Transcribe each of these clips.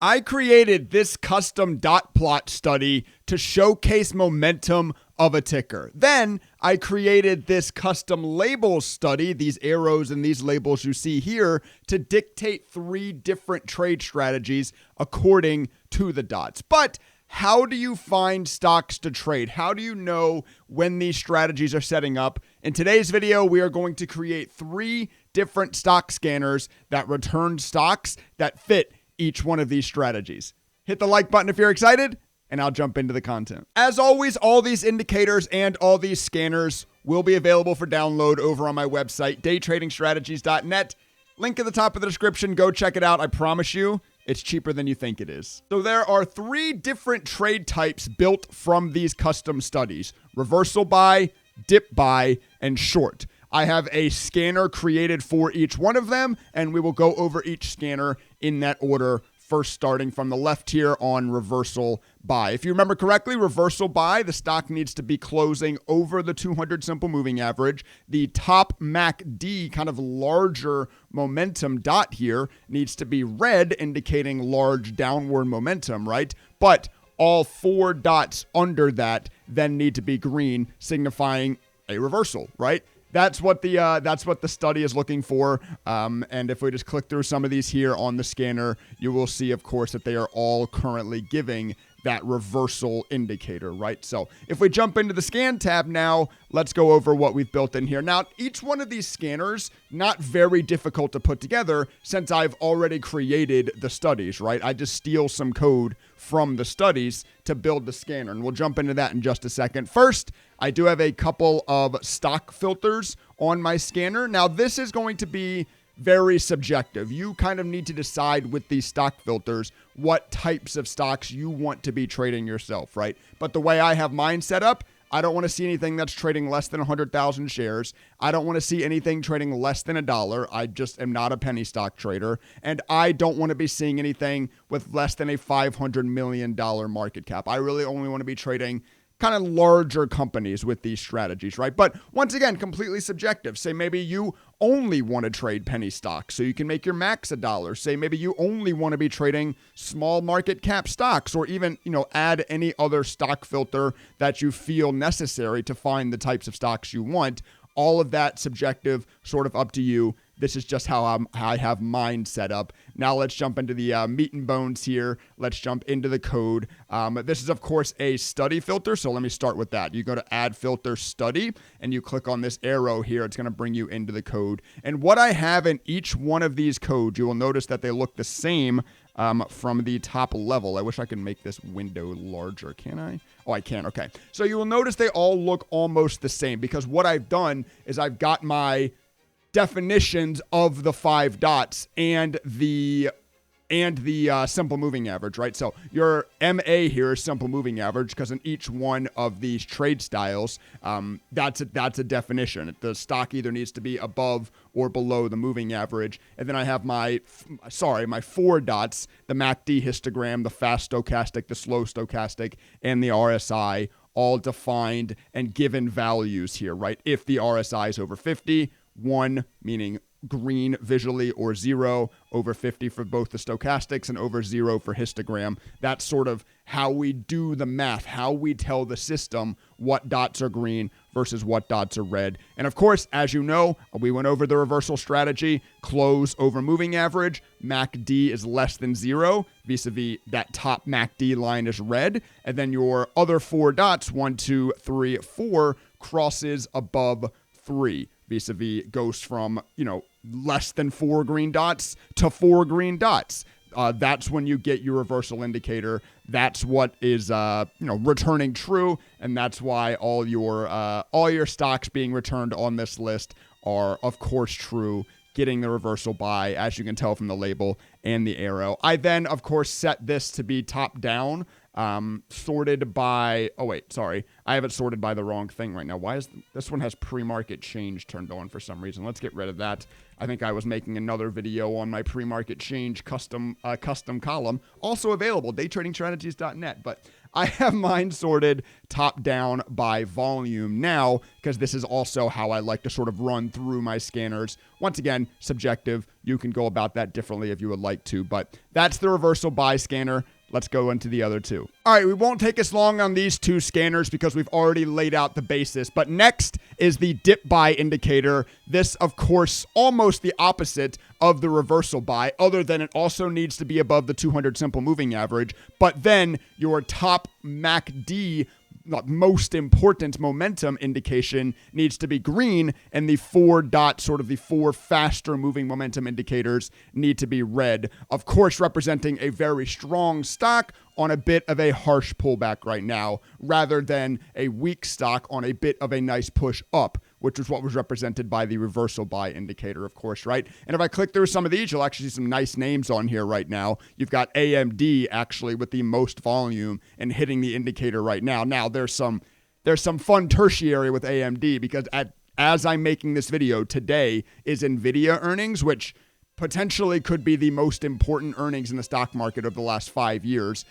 I created this custom dot plot study to showcase momentum of a ticker. Then I created this custom label study, these arrows and these labels you see here, to dictate 3 different trade strategies according to the dots. But how do you find stocks to trade? How do you know when these strategies are setting up? In today's video, we are going to create 3 different stock scanners that return stocks that fit each one of these strategies. Hit the like button if you're excited, and I'll jump into the content. As always, all these indicators and all these scanners will be available for download over on my website, daytradingstrategies.net. Link at the top of the description. Go check it out. I promise you, it's cheaper than you think it is. So there are 3 different trade types built from these custom studies: reversal buy, dip buy, and short. I have a scanner created for each one of them, and we will go over each scanner in that order, first starting from the left here on reversal buy. If you remember correctly, reversal buy, the stock needs to be closing over the 200 simple moving average. The top MACD, kind of larger momentum dot here, needs to be red, indicating large downward momentum, right? But all 4 dots under that then need to be green, signifying a reversal, right? That's what the study is looking for. And if we just click through some of these here on the scanner, you will see, of course, that they are all currently giving that reversal indicator, right? So if we jump into the scan tab now, let's go over what we've built in here. Now, each one of these scanners, not very difficult to put together since I've already created the studies, right? I just steal some code from the studies to build the scanner, and we'll jump into that in just a second. First, I do have a couple of stock filters on my scanner. Now, this is going to be very subjective. You kind of need to decide with these stock filters what types of stocks you want to be trading yourself, right? But the way I have mine set up, I don't want to see anything that's trading less than 100,000 shares. I don't want to see anything trading less than $1. I just am not a penny stock trader. And I don't want to be seeing anything with less than a $500 million market cap. I really only want to be trading kind of larger companies with these strategies, right? But once again, completely subjective. Say maybe you only want to trade penny stocks so you can make your max $1. Say maybe you only want to be trading small market cap stocks, or even, add any other stock filter that you feel necessary to find the types of stocks you want. All of that subjective, sort of up to you. This is just how I have mine set up. Now let's jump into the meat and bones here. Let's jump into the code. This is, of course, a study filter. So let me start with that. You go to add filter study and you click on this arrow here. It's going to bring you into the code. And what I have in each one of these codes, you will notice that they look the same from the top level. I wish I could make this window larger. Can I? Oh, I can. Okay. So you will notice they all look almost the same, because what I've done is I've got my definitions of the 5 dots and the simple moving average, right? So your MA here is simple moving average, because in each one of these trade styles, that's a definition. The stock either needs to be above or below the moving average. And then I have my 4 dots: the MACD histogram, the fast stochastic, the slow stochastic, and the RSI, all defined and given values here, right? If the RSI is over 50, 1 meaning green visually, or 0 over 50 for both the stochastics, and over 0 for histogram. That's sort of how we do the math, how we tell the system what dots are green versus what dots are red. And of course, as you know, we went over the reversal strategy: close over moving average. MACD is less than 0, vis-a-vis that top MACD line is red. And then your other 4 dots, 1, 2, 3, 4, crosses above 3. Vis-a-vis goes from, less than 4 green dots to 4 green dots. That's when you get your reversal indicator. That's what is, returning true. And that's why all your stocks being returned on this list are, of course, true, getting the reversal buy, as you can tell from the label and the arrow. I then, of course, set this to be top down. Sorted by, I have it sorted by the wrong thing right now. Why is this one has pre-market change turned on for some reason? Let's get rid of that. I think I was making another video on my pre-market change custom column, also available, daytradingstrategies.net. But I have mine sorted top down by volume now, because this is also how I like to sort of run through my scanners. Once again, subjective. You can go about that differently if you would like to, but that's the reversal buy scanner. Let's go into the other two. All right, we won't take us long on these two scanners because we've already laid out the basis. But next is the dip buy indicator. This, of course, almost the opposite of the reversal buy, other than it also needs to be above the 200 simple moving average. But then your top MACD, most important momentum indication, needs to be green, and the 4 dots, sort of the 4 faster moving momentum indicators, need to be red, of course representing a very strong stock on a bit of a harsh pullback right now, rather than a weak stock on a bit of a nice push up, which is what was represented by the reversal buy indicator, of course, right? And if I click through some of these, you'll actually see some nice names on here right now. You've got AMD actually with the most volume and hitting the indicator right now. Now, there's some fun tertiary with AMD, because as I'm making this video, today is NVIDIA earnings, which potentially could be the most important earnings in the stock market of the last 5 years.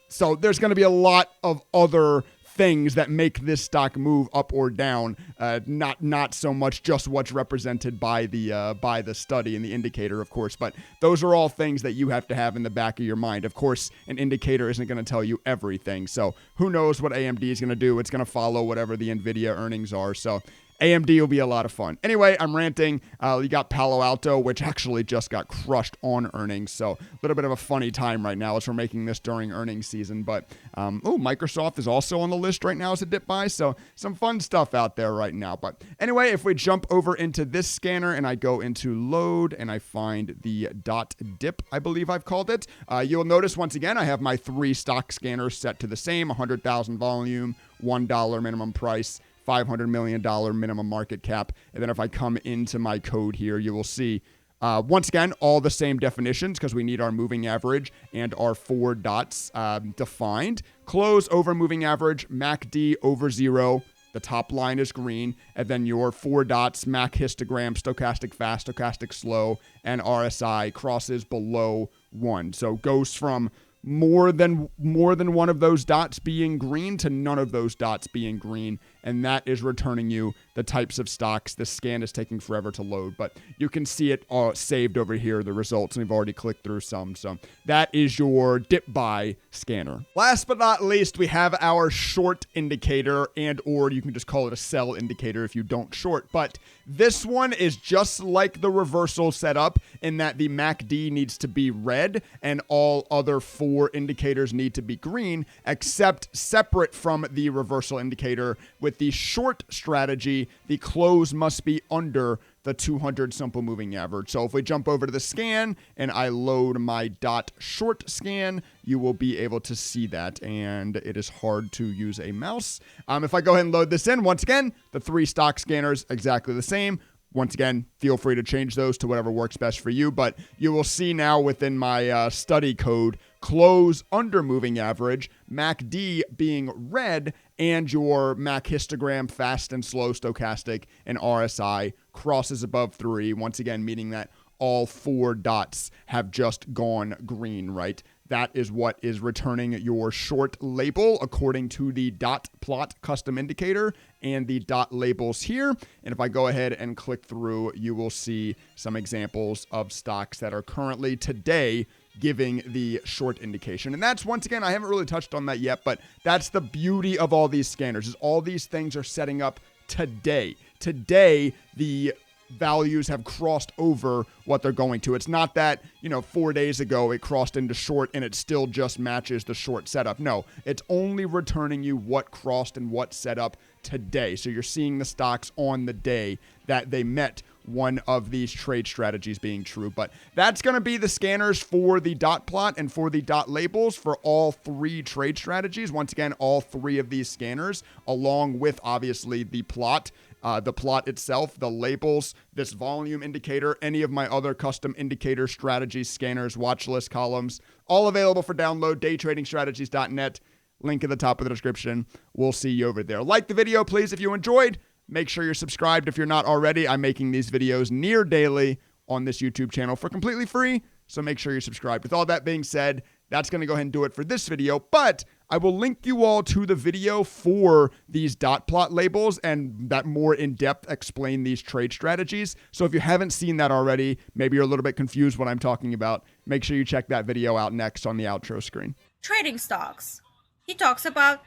So there's going to be a lot of other things that make this stock move up or down, not so much just what's represented by the study and the indicator, of course, but those are all things that you have to have in the back of your mind. Of course, an indicator isn't going to tell you everything, so who knows what AMD is going to do. It's going to follow whatever the NVIDIA earnings are, so AMD will be a lot of fun. Anyway, I'm ranting. You got Palo Alto, which actually just got crushed on earnings. So a little bit of a funny time right now as we're making this during earnings season. But, Microsoft is also on the list right now as a dip buy. So some fun stuff out there right now. But anyway, if we jump over into this scanner and I go into load and I find the dot dip, I believe I've called it, you'll notice once again, I have my 3 stock scanners set to the same: 100,000 volume, $1 minimum price, $500 million minimum market cap. And then if I come into my code here, you will see, once again, all the same definitions, because we need our moving average and our 4 dots defined. Close over moving average, MACD over 0. The top line is green. And then your 4 dots, MAC histogram, stochastic fast, stochastic slow, and RSI crosses below 1. So goes from more than one of those dots being green to none of those dots being green, and that is returning you the types of stocks. This scan is taking forever to load, but you can see it saved over here, the results, and we've already clicked through some. So that is your dip buy scanner. Last but not least, we have our short indicator, and or you can just call it a sell indicator if you don't short. But this one is just like the reversal setup in that the MACD needs to be red and all other 4 indicators need to be green, except separate from the reversal indicator. With the short strategy, the close must be under the 200 simple moving average. So if we jump over to the scan and I load my dot short scan, you will be able to see that, and it is hard to use a mouse. If I go ahead and load this in, once again, the 3 stock scanners exactly the same. Once again, feel free to change those to whatever works best for you, but you will see now within my study code, close under moving average, MACD being red, and your MAC histogram, fast and slow stochastic, and RSI crosses above 3, once again meaning that all 4 dots have just gone green, right? That is what is returning your short label according to the dot plot custom indicator and the dot labels here. And if I go ahead and click through, you will see some examples of stocks that are currently today giving the short indication. And that's, once again, I haven't really touched on that yet, but that's the beauty of all these scanners, is all these things are setting up today. Today, the values have crossed over what they're going to. It's not that, 4 days ago it crossed into short and it still just matches the short setup. No, it's only returning you what crossed and what set up today. So you're seeing the stocks on the day that they met one of these trade strategies being true. But that's going to be the scanners for the dot plot and for the dot labels for all 3 trade strategies. Once again, all 3 of these scanners, along with obviously the plot itself, the labels, this volume indicator, any of my other custom indicator strategies, scanners, watch list columns, all available for download, daytradingstrategies.net. Link at the top of the description. We'll see you over there. Like the video, please, if you enjoyed. Make sure you're subscribed if you're not already. I'm making these videos near daily on this YouTube channel for completely free, so make sure you're subscribed. With all that being said, that's going to go ahead and do it for this video, but I will link you all to the video for these dot plot labels and that more in-depth explain these trade strategies. So if you haven't seen that already, maybe you're a little bit confused what I'm talking about, make sure you check that video out next on the outro screen. Trading stocks. He talks about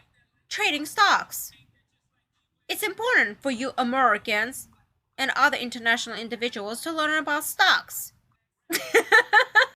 trading stocks. It's important for you Americans and other international individuals to learn about stocks.